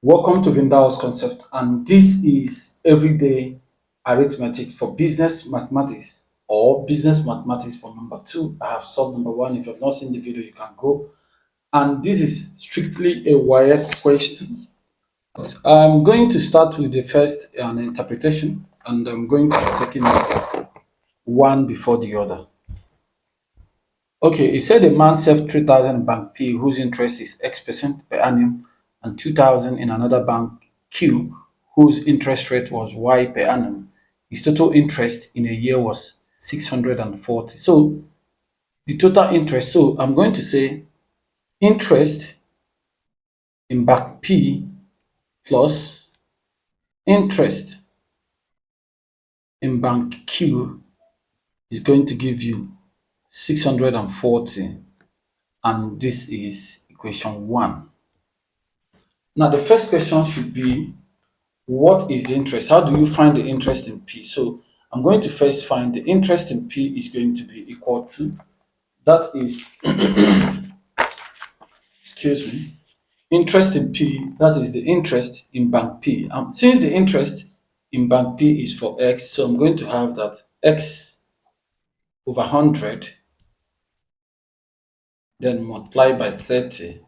Welcome to VINDAL'S concept, and this is everyday arithmetic for business mathematics or business mathematics for number two. I have solved number one. If you have not seen the video, you can go. And this is strictly a WIAC question. I'm going to start with the first interpretation, and I'm going to be taking one before the other. Okay, it said a man saved 3,000 in bank P, whose interest is X% per annum, and 2,000 in another bank Q, whose interest rate was Y per annum. His total interest in a year was 640. So the total interest, so I'm going to say interest in bank P plus interest in bank Q is going to give you 640, and this is equation 1. Now the first question should be, what is the interest? How do you find the interest in P? So I'm going to first find the interest in P is going to be equal to, that is, excuse me, interest in P, that is the interest in bank P. Since the interest in bank P is for X, so I'm going to have that X over 100, then multiply by 30.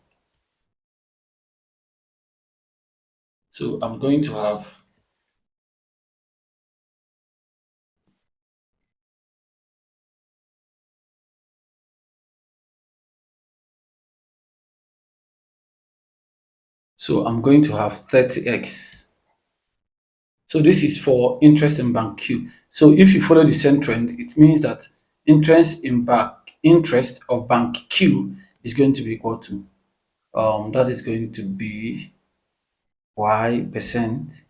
So I'm going to have so I'm going to have 30x. So this is for interest in bank Q. So if you follow the same trend, it means that interest of bank Q is going to be equal to that is going to be Y%,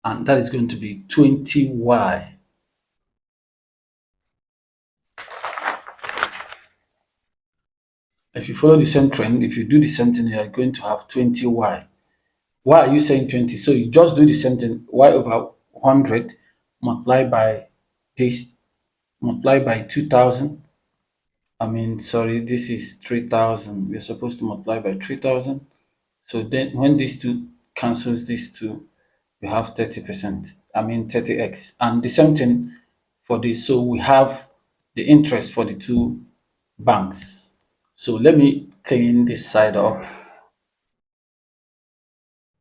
and that is going to be 20Y. If you follow the same trend, if you do the same thing, you are going to have 20Y. Why are you saying 20? So you just do the same thing, Y over 100 multiply by this, multiply by 2000. Sorry, this is 3,000. We're supposed to multiply by 3,000. So then when these two cancels these two, we have 30%. 30x. And the same thing for this. So we have the interest for the two banks. So let me clean this side up.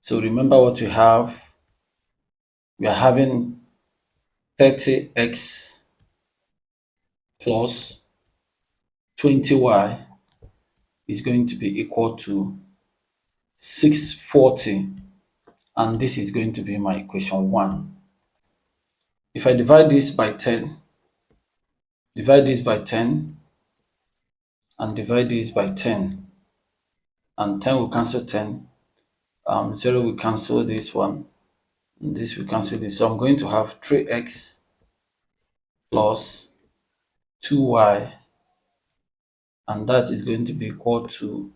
So remember what we have. We are having 30x plus 20y is going to be equal to 640, and this is going to be my equation 1. If I divide this by 10, divide this by 10, and divide this by 10, and 10 will cancel 10, 0 will cancel this one, and this will cancel this. So I'm going to have 3x plus 2y, and that is going to be equal to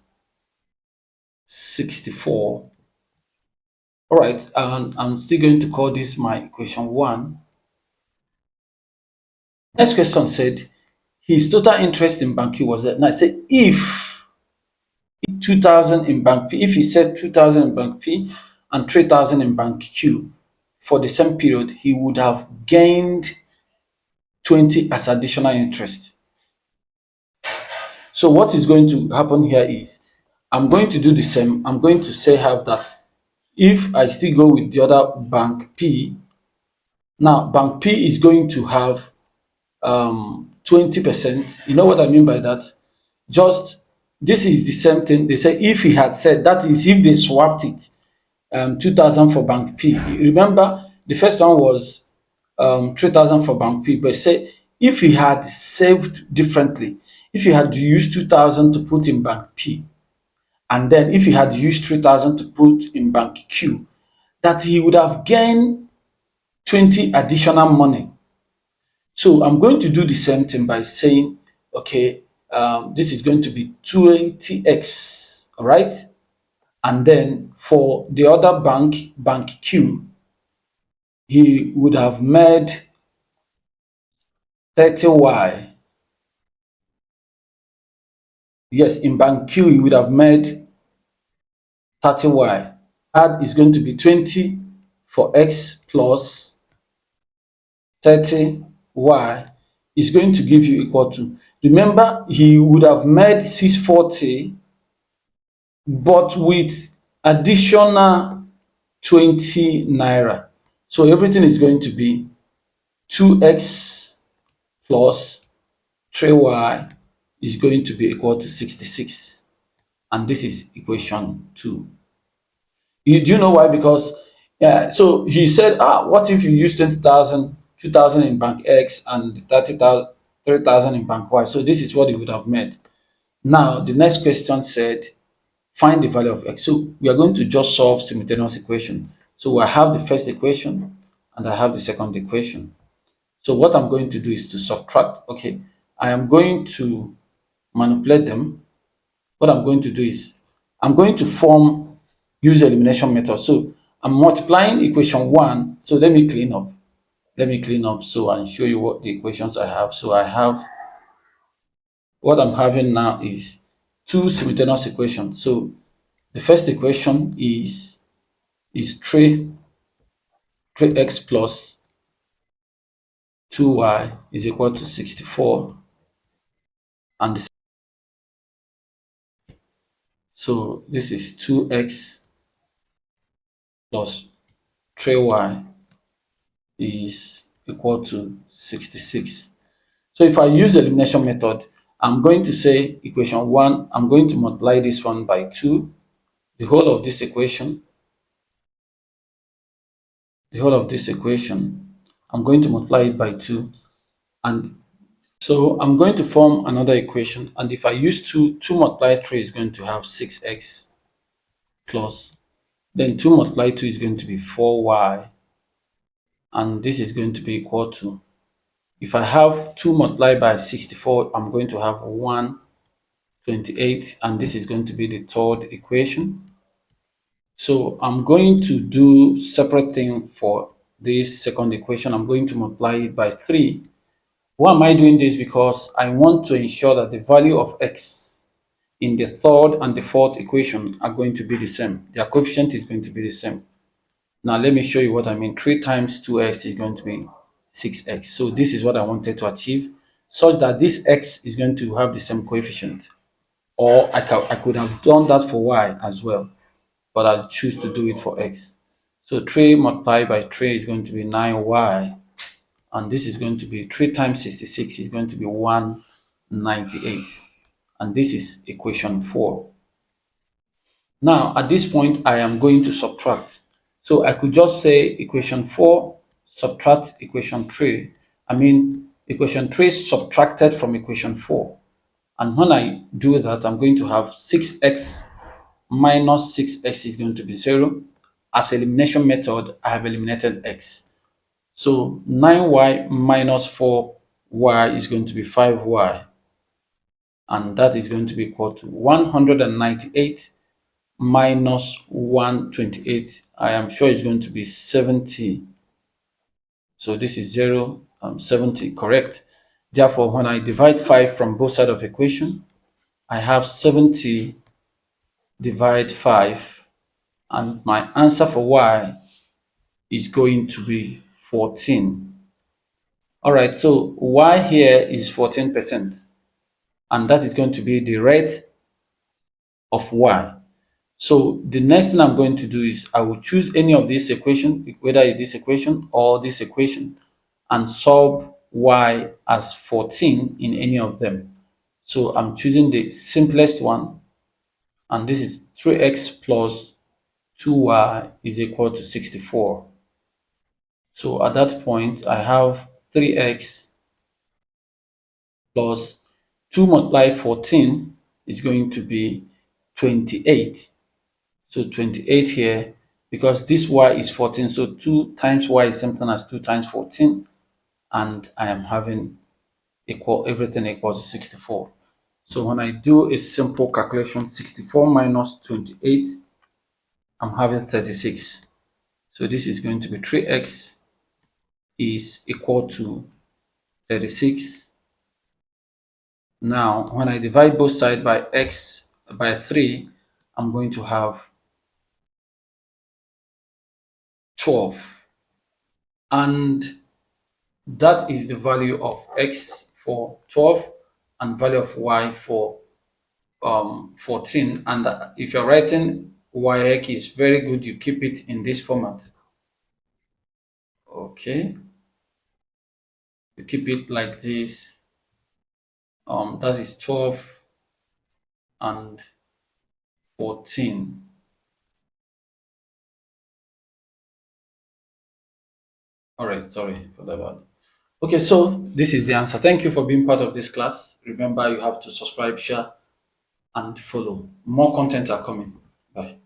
64. All right, and I'm still going to call this my equation 1. Next question said his total interest in bank Q was that. And I said if 2,000 in bank P, if he said 2,000 in bank P and 3,000 in bank Q for the same period, he would have gained 20 as additional interest. So what is going to happen here is I'm going to do the same. I'm going to say have that if I still go with the other bank P, now bank P is going to have 20%. You know what I mean by that? Just this is the same thing. They say if he had said, that is if they swapped it, 2,000 for bank P. Remember the first one was 3,000 for bank P, but say if he had saved differently, if he had used 2,000 to put in bank P, and then if he had used 3,000 to put in bank Q, that he would have gained 20 additional money. So I'm going to do the same thing by saying, okay, this is going to be 20x, all right? And then for the other bank, bank Q, he would have made 30y. Yes, in bank Q, he would have made 30y. Add is going to be 20 for x plus 30y is going to give you equal to, remember he would have made 640 but with additional 20 naira. So everything is going to be 2x plus 3y is going to be equal to 66. And this is equation 2. Do you know why? Because so he said, what if you use 20,000, 2,000 in bank X and 30,000, 3,000 in bank Y? So this is what he would have made. Now, the next question said, find the value of X. So we are going to just solve simultaneous equation. So I have the first equation and I have the second equation. So what I'm going to do is to subtract. Okay, I am going to manipulate them. What I'm going to do is I'm going to use elimination method. So I'm multiplying equation 1. So let me clean up. Let me clean up so and show you what the equations I have. So I have, what I'm having now is two simultaneous equations. So the first equation is 3x plus 2y is equal to 64. And so this is 2x plus 3y is equal to 66. So if I use elimination method, I'm going to say equation 1, I'm going to multiply this one by 2, the whole of this equation, I'm going to multiply it by 2, and so I'm going to form another equation, and if I use 2, 2 multiplied 3 is going to have 6x plus, then 2 multiplied 2 is going to be 4y, and this is going to be equal to, if I have 2 multiplied by 64, I'm going to have 128, and this is going to be the third equation. So I'm going to do separate thing for this second equation. I'm going to multiply it by 3. Why am I doing this? Because I want to ensure that the value of x in the third and the fourth equation are going to be the same. Their coefficient is going to be the same. Now let me show you what I mean. 3 times 2x is going to be 6x. So this is what I wanted to achieve, such that this x is going to have the same coefficient. Or I could have done that for y as well, but I choose to do it for x. So 3 multiplied by 3 is going to be 9y, and this is going to be 3 times 66 is going to be 198, and this is equation 4. Now at this point I am going to subtract. So I could just say equation 4 subtract equation 3. I mean equation 3 subtracted from equation 4. And when I do that, I'm going to have 6x minus 6x is going to be 0. As elimination method, I have eliminated x. So 9y minus 4y is going to be 5y. And that is going to be equal to 198 minus 128. I am sure it's going to be 70. So this is 0, 70, correct. Therefore, when I divide 5 from both sides of the equation, I have 70 divide 5, and my answer for y is going to be 14. All right, so y here is 14%, and that is going to be the rate of y. So the next thing I'm going to do is I will choose any of this equation, whether it's this equation or this equation, and solve y as 14 in any of them. So I'm choosing the simplest one, and this is 3x plus 2y is equal to 64. So at that point, I have 3x plus 2 multiplied 14 is going to be 28. So 28 here, because this y is 14, so 2 times y is something as 2 times 14, and I am having everything equals to 64. So when I do a simple calculation, 64 minus 28, I'm having 36. So this is going to be 3x is equal to 36. Now, when I divide both sides by x by 3, I'm going to have 12, and that is the value of x for 12 and value of y for 14. And if you're writing WAEC, is very good you keep it in this format. Okay, you keep it like this. That is 12 and 14. All right, sorry for that one. Okay, so this is the answer. Thank you for being part of this class. Remember, you have to subscribe, share, and follow. More content are coming. Bye.